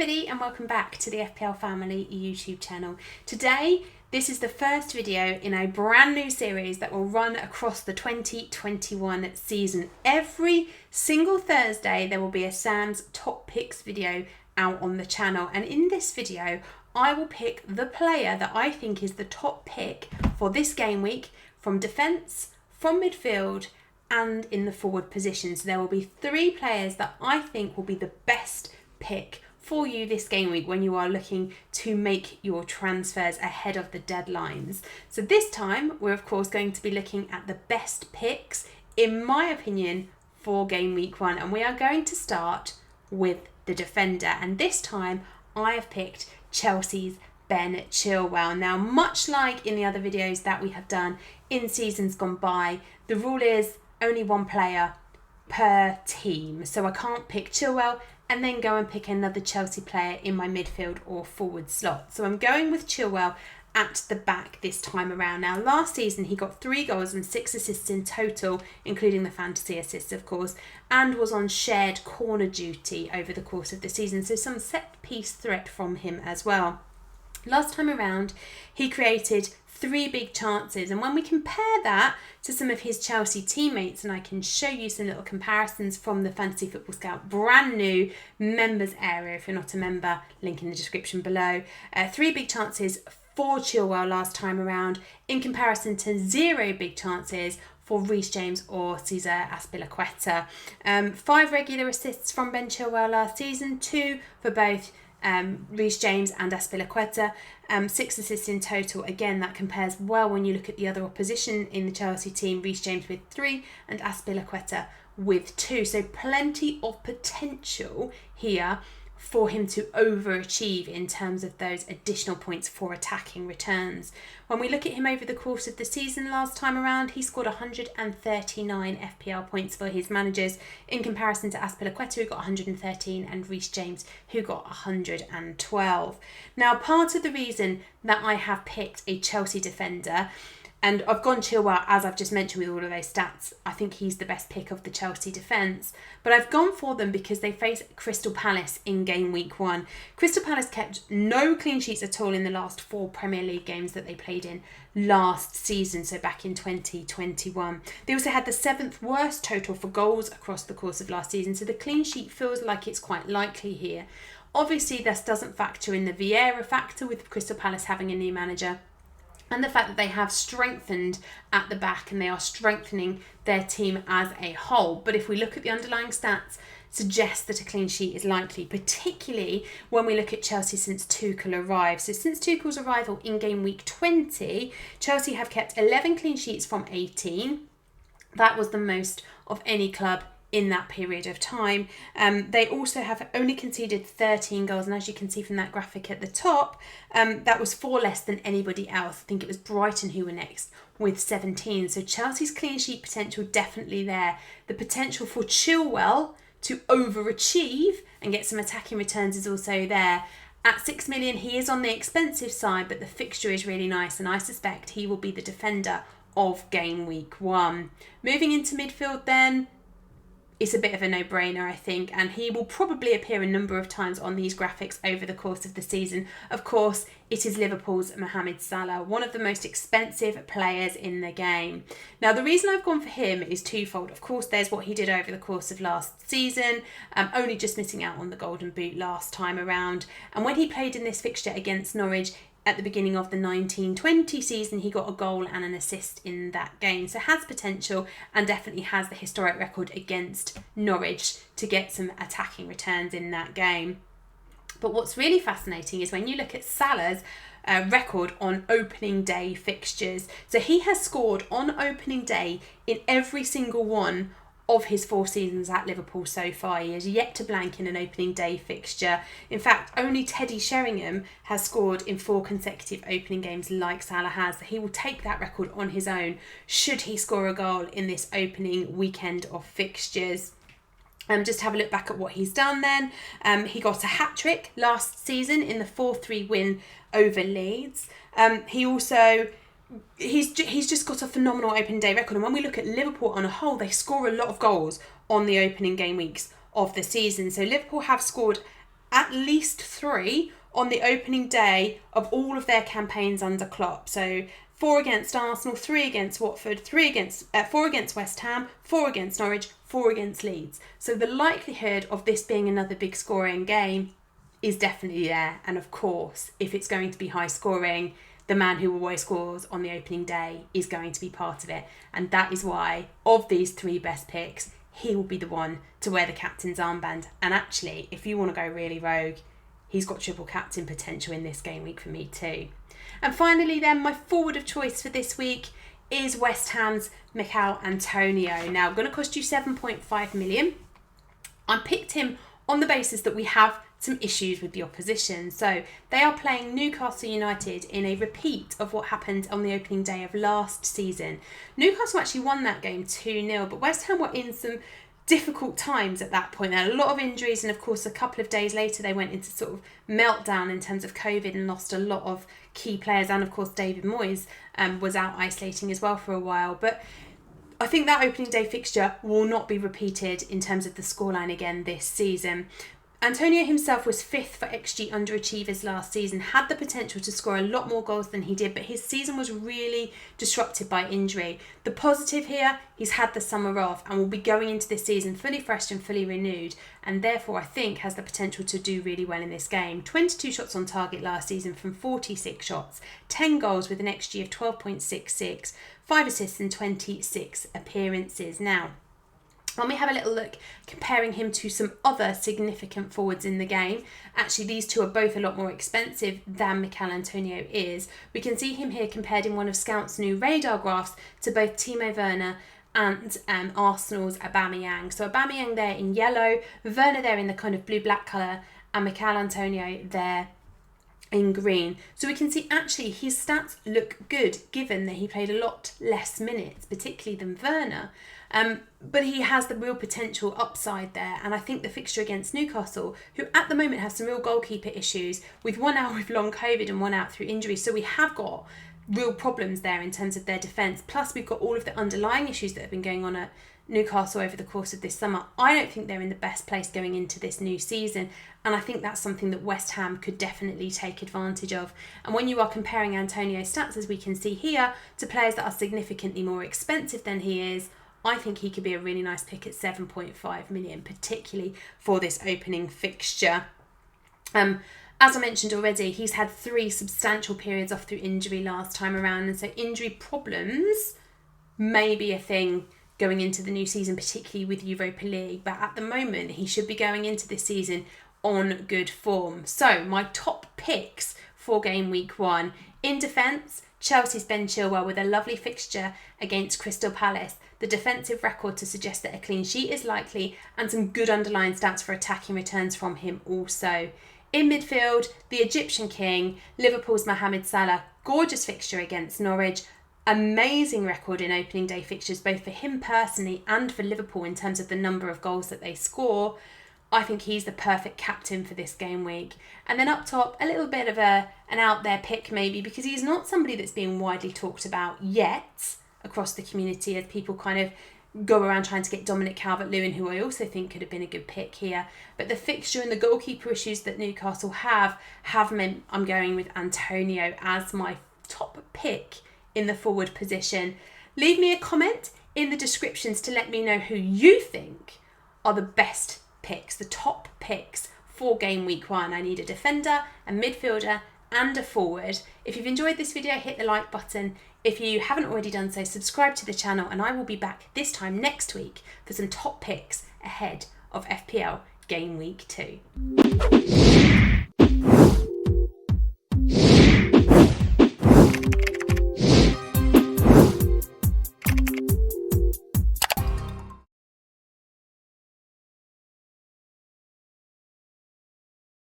everybody and welcome back to the FPL Family YouTube channel. Today, this is the first video in a brand new series that will run across the 2021 season. Every single Thursday, there will be a Sam's Top Picks video out on the channel. And in this video, I will pick the player that I think is the top pick for this game week from defence, from midfield, and in the forward position. So there will be 3 players that I think will be the best pick for you this game week when you are looking to make your transfers ahead of the deadlines. So this time we're of course going to be looking at the best picks, in my opinion, for game week 1, and we are going to start with the defender, and this time I have picked Chelsea's Ben Chilwell. Now, much like in the other videos that we have done in seasons gone by, the rule is only one player per team, so I can't pick Chilwell and then go and pick another Chelsea player in my midfield or forward slot. So I'm going with Chilwell at the back this time around. Now, last season he got 3 goals and 6 assists in total, including the fantasy assists of course, and was on shared corner duty over the course of the season, so some set piece threat from him as well. Last time around he created 3 big chances, and when we compare that to some of his Chelsea teammates, and I can show you some little comparisons from the Fantasy Football Scout brand new members area, if you're not a member, link in the description below. 3 big chances for Chilwell last time around in comparison to 0 big chances for Reece James or Cesar Azpilicueta. 5 regular assists from Ben Chilwell last season, 2 for both Reece James and Azpilicueta, 6 assists in total. Again, that compares well when you look at the other opposition in the Chelsea team, Reece James with 3 and Azpilicueta with 2. So plenty of potential here for him to overachieve in terms of those additional points for attacking returns. When we look at him over the course of the season last time around, he scored 139 FPL points for his managers in comparison to Azpilicueta, who got 113, and Reece James, who got 112. Now, part of the reason that I have picked a Chelsea defender, and I've gone Chilwell, as I've just mentioned, with all of those stats. I think he's the best pick of the Chelsea defence. But I've gone for them because they face Crystal Palace in game week 1. Crystal Palace kept no clean sheets at all in the last 4 Premier League games that they played in last season, so back in 2021. They also had the 7th worst total for goals across the course of last season, so the clean sheet feels like it's quite likely here. Obviously, this doesn't factor in the Vieira factor with Crystal Palace having a new manager, and the fact that they have strengthened at the back and they are strengthening their team as a whole. But if we look at the underlying stats, suggest that a clean sheet is likely, particularly when we look at Chelsea since Tuchel arrived. So since Tuchel's arrival in game week 20, Chelsea have kept 11 clean sheets from 18. That was the most of any club in that period of time. They also have only conceded 13 goals, and as you can see from that graphic at the top, that was 4 less than anybody else. I think it was Brighton who were next with 17. So Chelsea's clean sheet potential definitely there. The potential for Chilwell to overachieve and get some attacking returns is also there. At 6 million, he is on the expensive side, but the fixture is really nice, and I suspect he will be the defender of game week 1. Moving into midfield then, it's a bit of a no-brainer, I think, and he will probably appear a number of times on these graphics over the course of the season. Of course, it is Liverpool's Mohamed Salah, one of the most expensive players in the game. Now, the reason I've gone for him is twofold. Of course, there's what he did over the course of last season, only just missing out on the Golden Boot last time around. And when he played in this fixture against Norwich, at the beginning of the 1920 season, he got a goal and an assist in that game. So has potential and definitely has the historic record against Norwich to get some attacking returns in that game. But what's really fascinating is when you look at Salah's record on opening day fixtures. So he has scored on opening day in every single one of his 4 seasons at Liverpool so far. He has yet to blank in an opening day fixture. In fact, only Teddy Sheringham has scored in 4 consecutive opening games like Salah has. He will take that record on his own should he score a goal in this opening weekend of fixtures. Just have a look back at what he's done then. He got a hat-trick last season in the 4-3 win over Leeds. He's just got a phenomenal opening day record, and when we look at Liverpool on a whole, they score a lot of goals on the opening game weeks of the season. So Liverpool have scored at least 3 on the opening day of all of their campaigns under Klopp. So 4 against Arsenal, 3 against Watford, 4 against West Ham, 4 against Norwich, 4 against Leeds. So the likelihood of this being another big scoring game is definitely there. And of course, if it's going to be high scoring, the man who always scores on the opening day is going to be part of it. And that is why, of these 3 best picks, he will be the one to wear the captain's armband. And actually, if you want to go really rogue, he's got triple captain potential in this game week for me too. And finally then, my forward of choice for this week is West Ham's Mikel Antonio. Now, going to cost you 7.5 million. I picked him on the basis that we have some issues with the opposition. So they are playing Newcastle United in a repeat of what happened on the opening day of last season. Newcastle actually won that game 2-0, but West Ham were in some difficult times at that point. They had a lot of injuries, and of course a couple of days later they went into sort of meltdown in terms of COVID and lost a lot of key players, and of course David Moyes was out isolating as well for a while. But I think that opening day fixture will not be repeated in terms of the scoreline again this season. Antonio himself was 5th for XG underachievers last season, had the potential to score a lot more goals than he did, but his season was really disrupted by injury. The positive here, he's had the summer off and will be going into this season fully fresh and fully renewed, and therefore I think has the potential to do really well in this game. 22 shots on target last season from 46 shots, 10 goals with an XG of 12.66, 5 assists in 26 appearances. Now, when we have a little look comparing him to some other significant forwards in the game, actually these two are both a lot more expensive than Mikel Antonio is. We can see him here compared in one of Scout's new radar graphs to both Timo Werner and Arsenal's Aubameyang. So Aubameyang there in yellow, Werner there in the kind of blue-black colour, and Mikel Antonio there in green. So we can see actually his stats look good given that he played a lot less minutes, particularly than Werner. But he has the real potential upside there, and I think the fixture against Newcastle, who at the moment have some real goalkeeper issues, with one out with long COVID and one out through injury, so we have got real problems there in terms of their defence, plus we've got all of the underlying issues that have been going on at Newcastle over the course of this summer. I don't think they're in the best place going into this new season, and I think that's something that West Ham could definitely take advantage of. And when you are comparing Antonio's stats, as we can see here, to players that are significantly more expensive than he is, I think he could be a really nice pick at 7.5 million, particularly for this opening fixture. As I mentioned already, he's had 3 substantial periods off through injury last time around, and so injury problems may be a thing going into the new season, particularly with Europa League. But at the moment, he should be going into this season on good form. So my top picks for game week 1. In defence, Chelsea's Ben Chilwell with a lovely fixture against Crystal Palace. The defensive record to suggest that a clean sheet is likely, and some good underlying stats for attacking returns from him also. In midfield, the Egyptian King, Liverpool's Mohamed Salah, gorgeous fixture against Norwich. Amazing record in opening day fixtures, both for him personally and for Liverpool in terms of the number of goals that they score. I think he's the perfect captain for this game week. And then up top, a little bit of an out there pick maybe, because he's not somebody that's being widely talked about yet across the community as people kind of go around trying to get Dominic Calvert-Lewin, who I also think could have been a good pick here. But the fixture and the goalkeeper issues that Newcastle have meant I'm going with Antonio as my top pick in the forward position. Leave me a comment in the descriptions to let me know who you think are the best picks, the top picks for game week 1. I need a defender, a midfielder and a forward. If you've enjoyed this video, hit the like button. If you haven't already done so, subscribe to the channel, and I will be back this time next week for some top picks ahead of FPL game week 2.